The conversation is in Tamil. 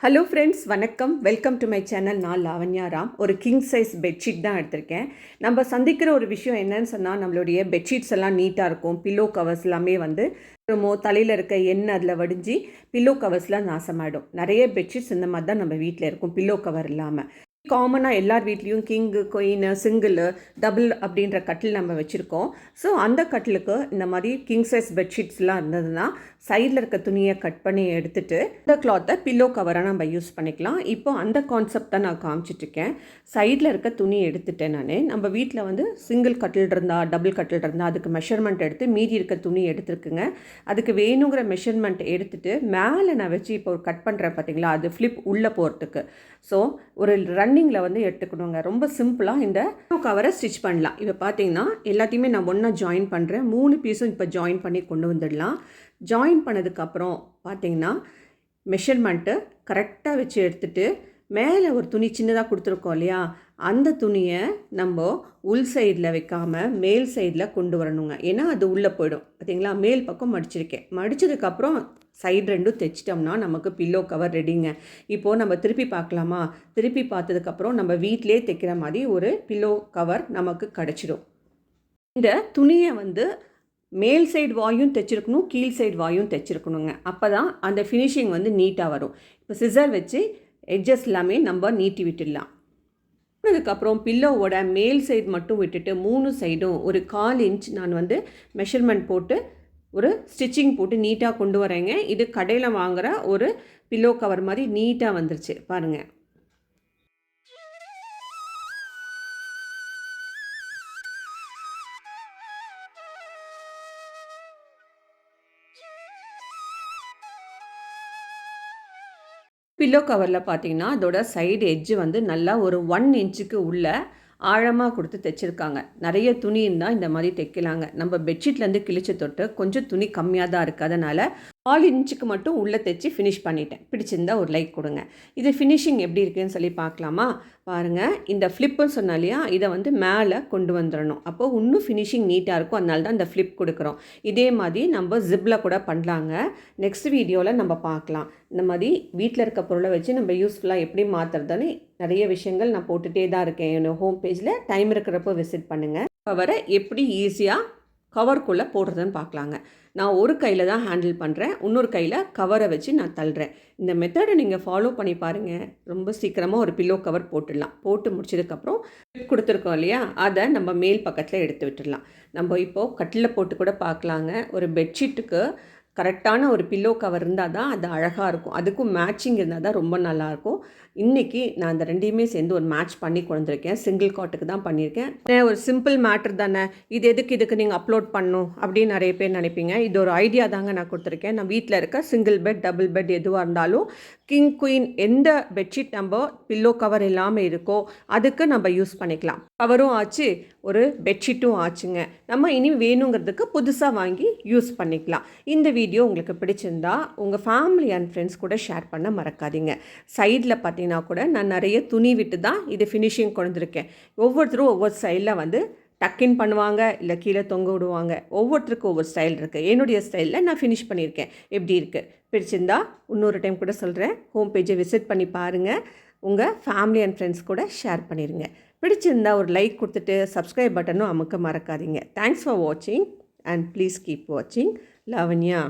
ஹலோ ஃப்ரெண்ட்ஸ், வணக்கம். Welcome to my channel. நான் லாவண்யா ராம். ஒரு கிங் சைஸ் பெட்ஷீட் தான் எடுத்திருக்கேன். நம்ம சந்திக்கிற ஒரு விஷயம் என்னன்னு சொன்னால், நம்மளுடைய பெட்ஷீட்ஸ் எல்லாம் நீட்டாக இருக்கும். பில்லோ கவர்ஸ் எல்லாமே வந்து தலையில் இருக்க எண்ணெய் அதில் வடிஞ்சு பில்லோ கவர்ஸ்லாம் நாசமாயிடும். நிறைய பெட்ஷீட்ஸ் இந்த மாதிரி தான் நம்ம வீட்டில் இருக்கும், பில்லோ கவர் இல்லாமல். காமனாக எல்லார் வீட்லேயும் கிங்கு, குயினு, சிங்கிள், டபுள் அப்படின்ற கட்டில் நம்ம வச்சுருக்கோம். ஸோ அந்த கட்டிலுக்கு இந்த மாதிரி கிங் சைஸ் பெட்ஷீட்ஸ்லாம் இருந்ததுன்னா சைடில் இருக்க துணியை கட் பண்ணி எடுத்துகிட்டு இந்த கிளாத்தை பில்லோ கவராக நம்ம யூஸ் பண்ணிக்கலாம். இப்போ அந்த கான்செப்ட் தான் நான் காமிச்சிட்ருக்கேன். சைடில் இருக்க துணி எடுத்துட்டேன் நான். நம்ம வீட்டில் வந்து சிங்கிள் கட்டில் இருந்தால், டபுள் கட்டில் இருந்தால் அதுக்கு மெஷர்மெண்ட் எடுத்து மீதி இருக்க துணி எடுத்துருக்குங்க. அதுக்கு வேணுங்கிற மெஷர்மெண்ட் எடுத்துகிட்டு மேலே நான் வச்சு இப்போ ஒரு கட் பண்ணுறேன் பார்த்தீங்களா, அது ஃப்ளிப் உள்ளே போகிறதுக்கு. ஸோ ஒரு ரன்னிங்கில் வந்து எடுத்துக்கணுங்க. ரொம்ப சிம்பிளாக இந்த கவரை ஸ்டிச் பண்ணலாம். இப்போ பார்த்தீங்கன்னா எல்லாத்தையுமே நான் ஒன்றா ஜாயின் பண்ணுறேன். 3 பீஸும் இப்போ ஜாயின் பண்ணி கொண்டு வந்துடலாம். ஜாயின் பண்ணதுக்கப்புறம் பார்த்தீங்கன்னா மெஷர்மெண்ட்டு கரெக்டாக வச்சு எடுத்துகிட்டு மேலே ஒரு துணி சின்னதாக கொடுத்துருக்கோம் இல்லையா, அந்த துணியை நம்ம உள் சைடில் வைக்காமல் மேல் சைடில் கொண்டு வரணுங்க. ஏன்னா அது உள்ளே போயிடும். பார்த்தீங்களா, மேல் பக்கம் மடிச்சிருக்கேன். மடித்ததுக்கப்புறம் சைடு ரெண்டும் தைச்சிட்டோம்னா நமக்கு பில்லோ கவர் ரெடிங்க. இப்போது நம்ம திருப்பி பார்க்கலாமா? திருப்பி பார்த்ததுக்கப்புறம் நம்ம வீட்டிலே தைக்கிற மாதிரி ஒரு பில்லோ கவர் நமக்கு கிடச்சிடும். இந்த துணியை வந்து மேல் சைடு வாயும் தைச்சிருக்கணும், கீழ் சைடு வாயும் தைச்சிருக்கணுங்க. அப்போ தான் அந்த ஃபினிஷிங் வந்து நீட்டாக வரும். இப்போ சிசர் வச்சு எட்ஜஸ் எல்லாமே நம்ம நீட்டி விட்டுடலாம். அதுக்கப்புறம் பில்லோவோட மேல் சைடு மட்டும் விட்டுட்டு 3 சைடும் ஒரு 1/4 இன்ச் நான் வந்து மெஷர்மெண்ட் போட்டு ஒரு ஸ்டிச்சிங் போட்டு நீட்டாக கொண்டு வரேங்க. இது கடையில் வாங்குகிற ஒரு பில்லோ கவர் மாதிரி நீட்டாக வந்துருச்சு பாருங்கள். பில்லோ கவரில் பார்த்தீங்கன்னா அதோட சைடு எட்ஜு வந்து நல்லா ஒரு 1 இன்ச்சுக்கு உள்ள ஆழமாக கொடுத்து தைச்சிருக்காங்க. நிறைய துணி இருந்தால் இந்த மாதிரி தைக்கலாங்க. நம்ம பெட்ஷீட்லேருந்து கிழிச்சு தொட்டு கொஞ்சம் துணி கம்மியாக தான் இருக்குது. அதனால் 4 இன்ச்சுக்கு மட்டும் உள்ளே தைச்சி ஃபினிஷ் பண்ணிட்டேன். பிடிச்சிருந்தா ஒரு லைக் கொடுங்க. இது ஃபினிஷிங் எப்படி இருக்குதுன்னு சொல்லி பார்க்கலாமா? பாருங்கள், இந்த ஃப்ளிப்புன்னு சொன்னால் இல்லையா, இதை வந்து மேலே கொண்டு வந்துடணும். அப்போது இன்னும் ஃபினிஷிங் நீட்டாக இருக்கும். அதனால தான் இந்த ஃப்ளிப் கொடுக்குறோம். இதே மாதிரி நம்ம ஜிப்பில் கூட பண்ணலாங்க. நெக்ஸ்ட் வீடியோவில் நம்ம பார்க்கலாம். இந்த மாதிரி வீட்டில் இருக்க பொருளை வச்சு நம்ம யூஸ்ஃபுல்லாக எப்படி மாற்றுறதுன்னு நிறைய விஷயங்கள் நான் போட்டுகிட்டே தான் இருக்கேன். என்னோடய ஹோம் பேஜில் டைம் இருக்கிறப்போ விசிட் பண்ணுங்கள். கவரை எப்படி ஈஸியாக கவருக்குள்ளே போடுறதுன்னு பார்க்கலாங்க. நான் ஒரு கையில் தான் ஹேண்டில் பண்ணுறேன், இன்னொரு கையில் கவரை வச்சு நான் தள்ளுறேன். இந்த மெத்தடை நீங்கள் ஃபாலோ பண்ணி பாருங்கள். ரொம்ப சீக்கிரமாக ஒரு பில்லோ கவர் போட்டுடலாம். போட்டு முடிச்சதுக்கப்புறம் கொடுத்துருக்கோம் இல்லையா, அதை நம்ம மேல் பக்கத்தில் எடுத்து விட்டுடலாம். நம்ம இப்போது கட்டில் போட்டு கூட பார்க்கலாங்க. ஒரு பெட்ஷீட்டுக்கு கரெக்டான ஒரு பில்லோ கவர் இருந்தால் தான் அது அழகாக இருக்கும். அதுக்கும் மேட்சிங் இருந்தால் தான் ரொம்ப நல்லாயிருக்கும். இன்றைக்கி நான் அந்த ரெண்டையுமே சேர்ந்து ஒரு மேட்ச் பண்ணி கொண்டிருக்கேன். சிங்கிள் காட்டுக்கு தான் பண்ணியிருக்கேன். ஒரு சிம்பிள் மேட்ரு தானே, இது இதுக்கு நீங்கள் அப்லோட் பண்ணணும் அப்படின்னு நிறைய பேர் நினைப்பீங்க. இது ஒரு ஐடியா தாங்க நான் கொடுத்துருக்கேன். நான் வீட்டில் இருக்க சிங்கிள் பெட், டபுள் பெட் எதுவாக இருந்தாலும் கிங், குயின் எந்த பெட்ஷீட் நம்ம பில்லோ கவர் இல்லாமல் இருக்கோ அதுக்கு நம்ம யூஸ் பண்ணிக்கலாம். கவரும் ஆச்சு, ஒரு பெட்ஷீட்டும் ஆச்சுங்க. நம்ம இனி வேணுங்கிறதுக்கு புதுசாக வாங்கி யூஸ் பண்ணிக்கலாம். இந்த வீடியோ உங்களுக்கு பிடிச்சிருந்தா உங்கள் ஃபேமிலி அண்ட் ஃப்ரெண்ட்ஸ் கூட ஷேர் பண்ண மறக்காதீங்க. சைடில் பார்த்தீங்கன்னா கூட நான் நிறைய துணி விட்டு தான் இது ஃபினிஷிங் கொண்டிருக்கேன். ஒவ்வொருத்தரும் ஒவ்வொரு ஸ்டைலில் வந்து டக்கின் பண்ணுவாங்க, இல்லை கீழே தொங்க விடுவாங்க. ஒவ்வொருத்தருக்கும் ஒவ்வொரு ஸ்டைல் இருக்குது. என்னுடைய ஸ்டைலில் நான் ஃபினிஷ் பண்ணியிருக்கேன். எப்படி இருக்குது பிடிச்சிருந்தா இன்னொரு டைம் கூட சொல்கிறேன், ஹோம் பேஜை விசிட் பண்ணி பாருங்கள். உங்கள் ஃபேமிலி அண்ட் ஃப்ரெண்ட்ஸ் கூட ஷேர் பண்ணிடுங்க. பிடிச்சிருந்தா ஒரு லைக் கொடுத்துட்டு சப்ஸ்கிரைப் பட்டனும் அமுக்க மறக்காதீங்க. தேங்க்ஸ் ஃபார் வாட்சிங் அண்ட் ப்ளீஸ் கீப் வாட்சிங். லாவண்யா.